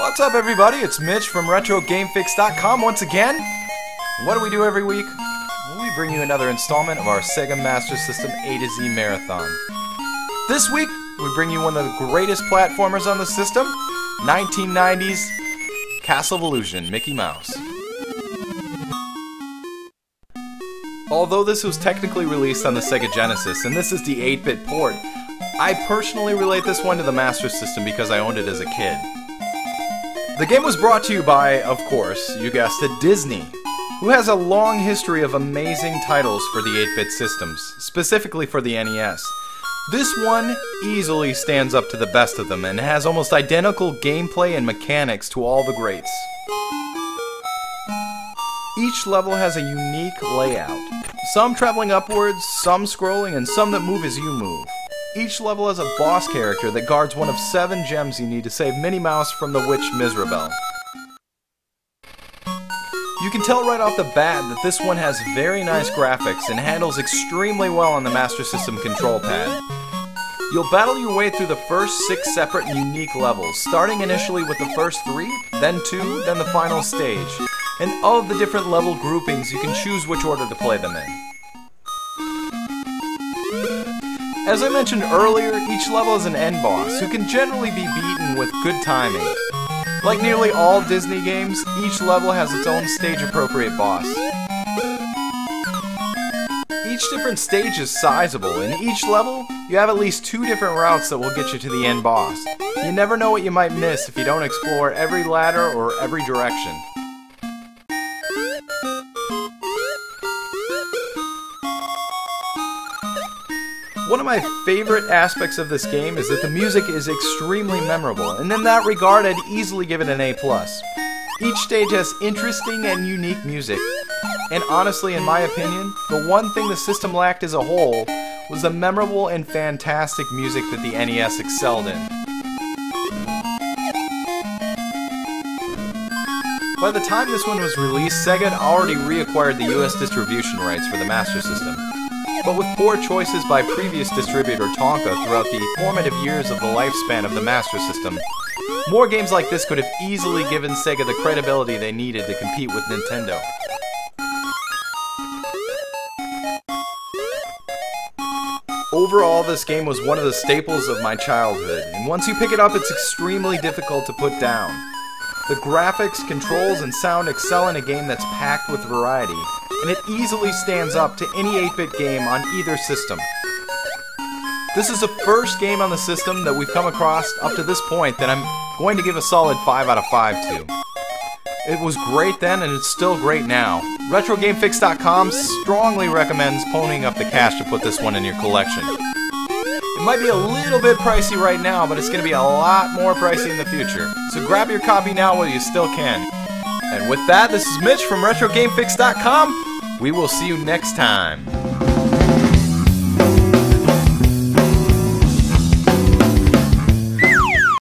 What's up, everybody? It's Mitch from RetroGameFix.com once again. What do we do every week? We bring you another installment of our Sega Master System A to Z Marathon. This week, we bring you one of the greatest platformers on the system, 1990s Castle of Illusion, Mickey Mouse. Although this was technically released on the Sega Genesis, and this is the 8-bit port, I personally relate this one to the Master System because I owned it as a kid. The game was brought to you by, of course, you guessed it, Disney, who has a long history of amazing titles for the 8-bit systems, specifically for the NES. This one easily stands up to the best of them and has almost identical gameplay and mechanics to all the greats. Each level has a unique layout, some traveling upwards, some scrolling, and some that move as you move. Each level has a boss character that guards one of 7 gems you need to save Minnie Mouse from the witch Mizrabel. You can tell right off the bat that this one has very nice graphics and handles extremely well on the Master System control pad. You'll battle your way through the first 6 separate and unique levels, starting initially with the first 3, then 2, then the final stage. And of the different level groupings, you can choose which order to play them in. As I mentioned earlier, each level is an end boss, who can generally be beaten with good timing. Like nearly all Disney games, each level has its own stage-appropriate boss. Each different stage is sizable, and each level, you have at least 2 different routes that will get you to the end boss. You never know what you might miss if you don't explore every ladder or every direction. One of my favorite aspects of this game is that the music is extremely memorable, and in that regard I'd easily give it an A+. Each stage has interesting and unique music, and honestly, in my opinion, the one thing the system lacked as a whole was the memorable and fantastic music that the NES excelled in. By the time this one was released, Sega had already reacquired the US distribution rights for the Master System. But with poor choices by previous distributor Tonka throughout the formative years of the lifespan of the Master System, more games like this could have easily given Sega the credibility they needed to compete with Nintendo. Overall, this game was one of the staples of my childhood, and once you pick it up, it's extremely difficult to put down. The graphics, controls, and sound excel in a game that's packed with variety, and it easily stands up to any 8-bit game on either system. This is the first game on the system that we've come across up to this point that I'm going to give a solid 5 out of 5 to. It was great then, and it's still great now. RetroGameFix.com strongly recommends ponying up the cash to put this one in your collection. It might be a little bit pricey right now, but it's going to be a lot more pricey in the future. So grab your copy now while you still can. And with that, this is Mitch from RetroGameFix.com. We will see you next time.